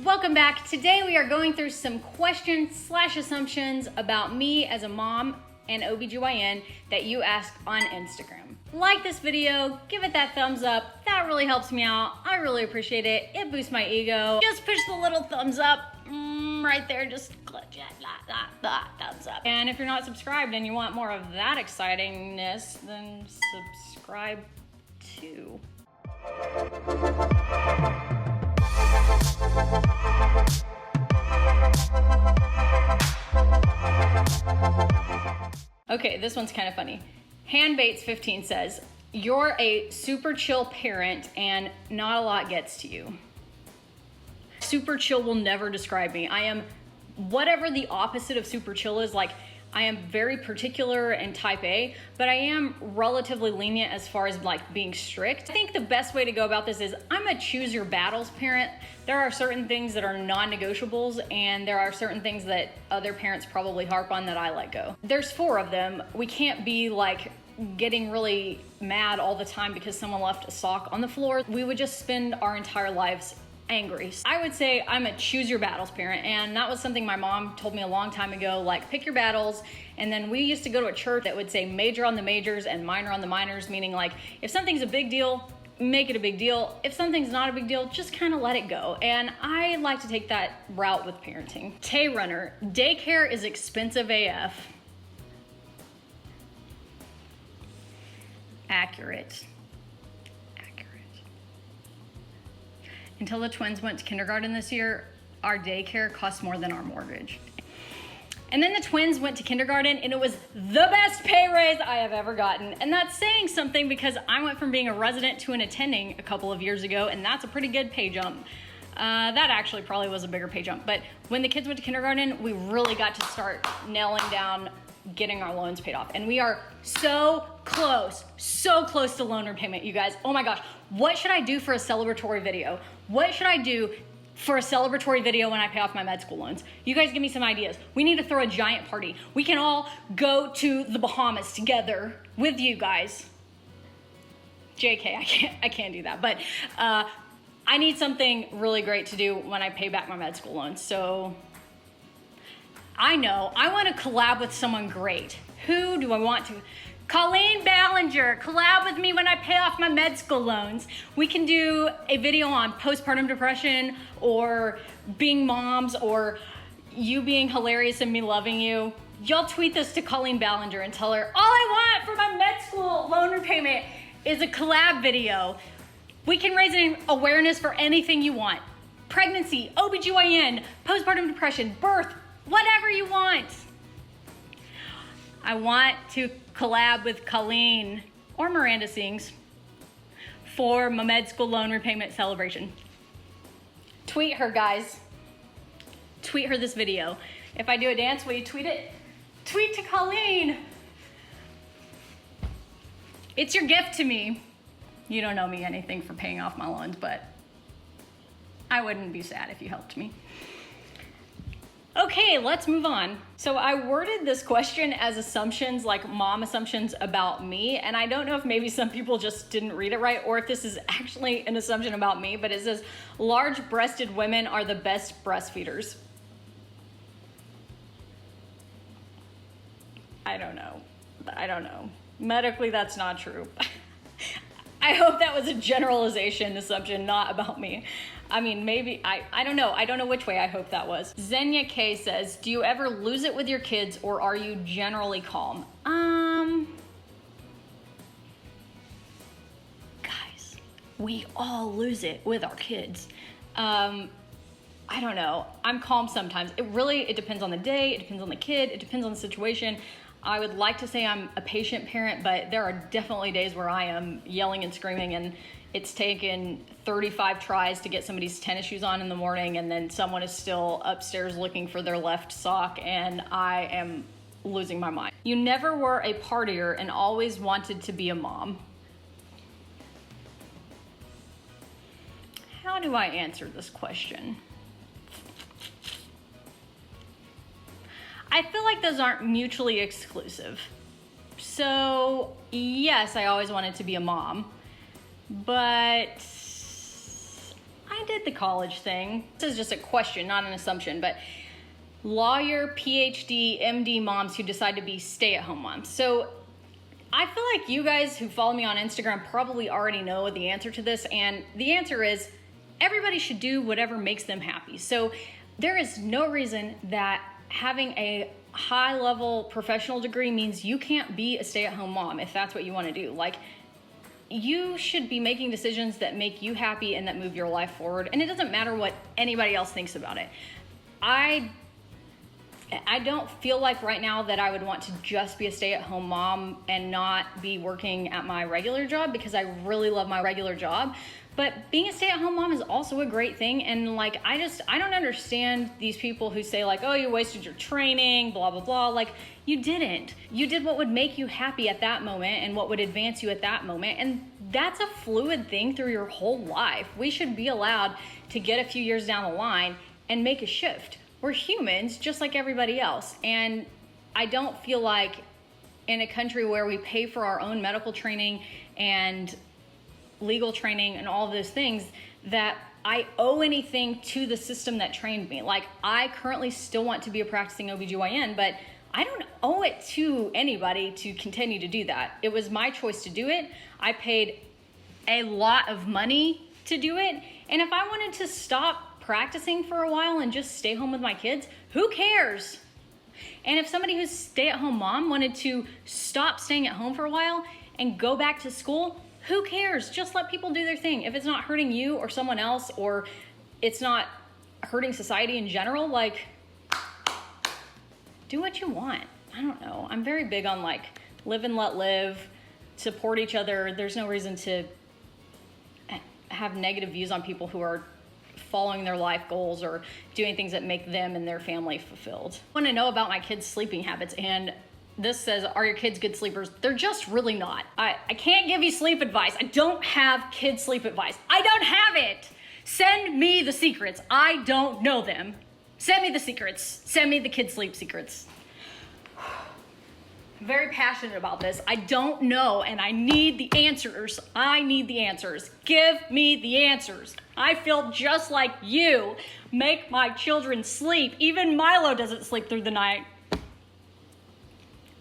welcome back. Today we are going through some questions/assumptions about me as a mom and OBGYN that you asked on Instagram. Like this video, give it that thumbs up. That really helps me out. I really appreciate it. It boosts my ego. Just push the little thumbs up right there. Just click that thumbs up. And if you're not subscribed and you want more of that excitingness, then subscribe too. Okay, this one's kind of funny. Handbaits15 says, you're a super chill parent and not a lot gets to you. Super chill will never describe me. I am whatever the opposite of super chill is. Like, I am very particular and type A, but I am relatively lenient as far as like being strict. I think the best way to go about this is I'm a choose your battles parent. There are certain things that are non-negotiables and there are certain things that other parents probably harp on that I let go. There's 4 of them. We can't be like getting really mad all the time because someone left a sock on the floor. We would just spend our entire lives angry. I would say I'm a choose your battles parent, and that was something my mom told me a long time ago, like pick your battles. And then we used to go to a church that would say major on the majors and minor on the minors, meaning like if something's a big deal, make it a big deal. If something's not a big deal, just kind of let it go. And I like to take that route with parenting. Tay Runner, daycare is expensive AF. Accurate. Until the twins went to kindergarten this year, our daycare cost more than our mortgage. And then the twins went to kindergarten and it was the best pay raise I have ever gotten. And that's saying something because I went from being a resident to an attending a couple of years ago, and that's a pretty good pay jump. That actually probably was a bigger pay jump. But when the kids went to kindergarten, we really got to start nailing down getting our loans paid off. And we are so close to loan repayment, you guys. Oh my gosh, what should I do for a celebratory video? What should I do for a celebratory video when I pay off my med school loans? You guys give me some ideas. We need to throw a giant party. We can all go to the Bahamas together with you guys. JK, I can't do that, but I need something really great to do when I pay back my med school loans. So I know, I want to collab with someone great. Who do I want to? Colleen Ballinger, collab with me when I pay off my med school loans. We can do a video on postpartum depression or being moms or you being hilarious and me loving you. Y'all tweet this to Colleen Ballinger and tell her, all I want for my med school loan repayment is a collab video. We can raise an awareness for anything you want. Pregnancy, OBGYN, postpartum depression, birth, whatever you want. I want to collab with Colleen or Miranda Sings for my med school loan repayment celebration. Tweet her, guys. Tweet her this video. If I do a dance, will you tweet it? Tweet to Colleen. It's your gift to me. You don't owe me anything for paying off my loans, but I wouldn't be sad if you helped me. Okay, let's move on. So I worded this question as assumptions, like mom assumptions about me, and I don't know if maybe some people just didn't read it right or if this is actually an assumption about me, but it says large-breasted women are the best breastfeeders. I don't know. Medically, that's not true. I hope that was a generalization assumption, not about me. I mean, maybe, I don't know. I don't know which way I hope that was. Xenia K says, do you ever lose it with your kids or are you generally calm? Guys, we all lose it with our kids. I don't know. I'm calm sometimes. It depends on the day. It depends on the kid. It depends on the situation. I would like to say I'm a patient parent, but there are definitely days where I am yelling and screaming and it's taken 35 tries to get somebody's tennis shoes on in the morning and then someone is still upstairs looking for their left sock and I am losing my mind. You never were a partier and always wanted to be a mom. How do I answer this question? I feel like those aren't mutually exclusive. So yes, I always wanted to be a mom, but I did the college thing. This is just a question, not an assumption, but lawyer, PhD, MD moms who decide to be stay-at-home moms. So I feel like you guys who follow me on Instagram probably already know the answer to this, and the answer is everybody should do whatever makes them happy. So there is no reason that having a high-level professional degree means you can't be a stay-at-home mom if that's what you want to do. Like, you should be making decisions that make you happy and that move your life forward, and it doesn't matter what anybody else thinks about it. I don't feel like right now that I would want to just be a stay-at-home mom and not be working at my regular job, because I really love my regular job. But being a stay-at-home mom is also a great thing. And like, I don't understand these people who say like, oh, you wasted your training, blah, blah, blah. Like, you didn't. You did what would make you happy at that moment and what would advance you at that moment. And that's a fluid thing through your whole life. We should be allowed to get a few years down the line and make a shift. We're humans just like everybody else. And I don't feel like in a country where we pay for our own medical training and legal training and all of those things that I owe anything to the system that trained me. Like, I currently still want to be a practicing OBGYN, but I don't owe it to anybody to continue to do that. It was my choice to do it. I paid a lot of money to do it. And if I wanted to stop practicing for a while and just stay home with my kids, who cares? And if somebody who's stay-at-home mom wanted to stop staying at home for a while and go back to school, who cares? Just let people do their thing. If it's not hurting you or someone else, or it's not hurting society in general, like, do what you want. I don't know. I'm very big on like live and let live, support each other. There's no reason to have negative views on people who are following their life goals or doing things that make them and their family fulfilled. I want to know about my kids' sleeping habits, and this says, are your kids good sleepers? They're just really not. I can't give you sleep advice. I don't have kids sleep advice. I don't have it. Send me the secrets. I don't know them. Send me the secrets. Send me the kids sleep secrets. I'm very passionate about this. I don't know, and I need the answers. I need the answers. Give me the answers. I feel just like you. Make my children sleep. Even Milo doesn't sleep through the night.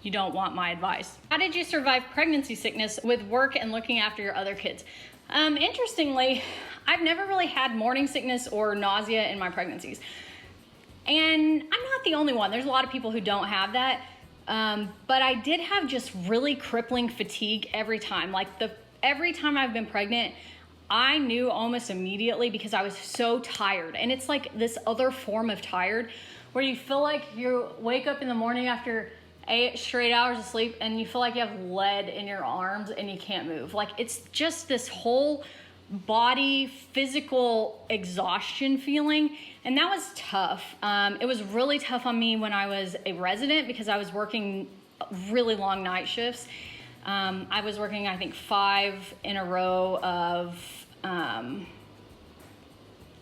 You don't want my advice. How did you survive pregnancy sickness with work and looking after your other kids? Interestingly, I've never really had morning sickness or nausea in my pregnancies. And I'm not the only one. There's a lot of people who don't have that. But I did have just really crippling fatigue every time. Like, every time I've been pregnant, I knew almost immediately because I was so tired. And it's like this other form of tired where you feel like you wake up in the morning after 8 straight hours of sleep and you feel like you have lead in your arms and you can't move. Like, it's just this whole body physical exhaustion feeling, and that was tough. It was really tough on me when I was a resident because I was working really long night shifts. I was working, I think, 5 in a row of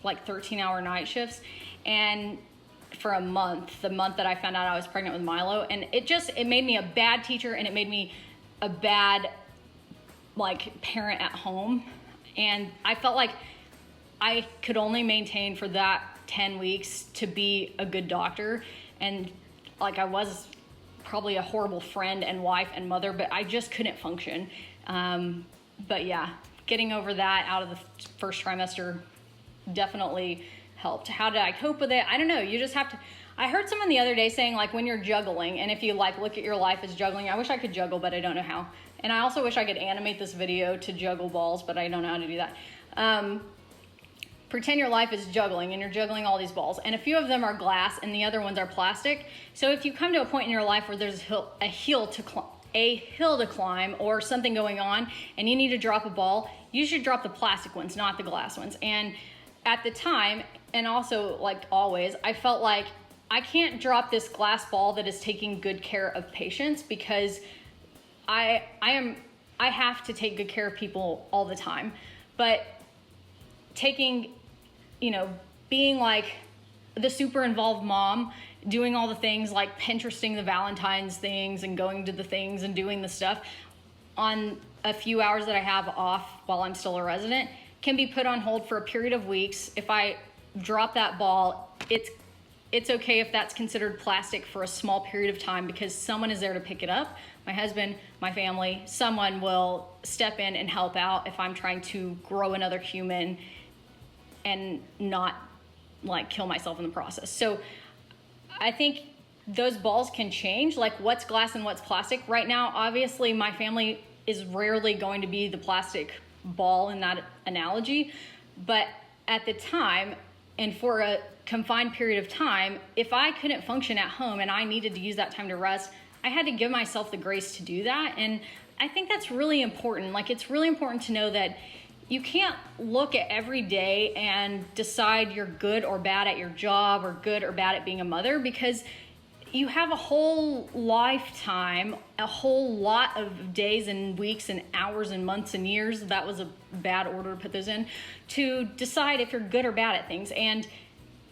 like 13-hour night shifts, and for a month, the month that I found out I was pregnant with Milo, and it made me a bad teacher, and it made me a bad like parent at home. And I felt like I could only maintain for that 10 weeks to be a good doctor. And like, I was probably a horrible friend and wife and mother, but I just couldn't function. But yeah, getting over that out of the first trimester definitely helped. How did I cope with it? I don't know. You just have to. I heard someone the other day saying, like, when you're juggling, and if you like look at your life as juggling, I wish I could juggle, but I don't know how. And I also wish I could animate this video to juggle balls, but I don't know how to do that. Pretend your life is juggling, and you're juggling all these balls, and a few of them are glass and the other ones are plastic. So if you come to a point in your life where there's a hill to climb or something going on and you need to drop a ball, you should drop the plastic ones, not the glass ones. And at the time, and also like always, I felt like I can't drop this glass ball that is taking good care of patients, because I have to take good care of people all the time. But taking, being like the super involved mom, doing all the things like Pinteresting the Valentine's things and going to the things and doing the stuff on a few hours that I have off while I'm still a resident, can be put on hold for a period of weeks. If I drop that ball, it's okay if that's considered plastic for a small period of time because someone is there to pick it up. My husband, my family, someone will step in and help out if I'm trying to grow another human and not like kill myself in the process. So I think those balls can change, like what's glass and what's plastic. Right now, obviously my family is rarely going to be the plastic ball in that analogy, but at the time and for a confined period of time, if I couldn't function at home and I needed to use that time to rest, I had to give myself the grace to do that. And I think that's really important. Like, it's really important to know that you can't look at every day and decide you're good or bad at your job or good or bad at being a mother, because you have a whole lifetime, a whole lot of days and weeks and hours and months and years, that was a bad order to put those in, to decide if you're good or bad at things. And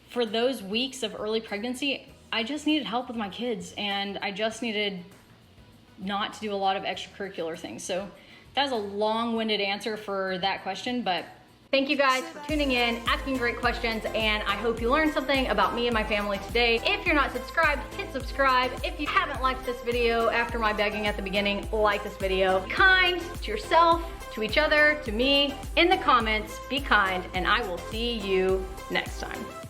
for those weeks of early pregnancy, I just needed help with my kids, and I just needed not to do a lot of extracurricular things. So that was a long-winded answer for that question, but thank you guys for tuning in, asking great questions, and I hope you learned something about me and my family today. If you're not subscribed, hit subscribe. If you haven't liked this video after my begging at the beginning, like this video. Be kind to yourself, to each other, to me, in the comments. Be kind, and I will see you next time.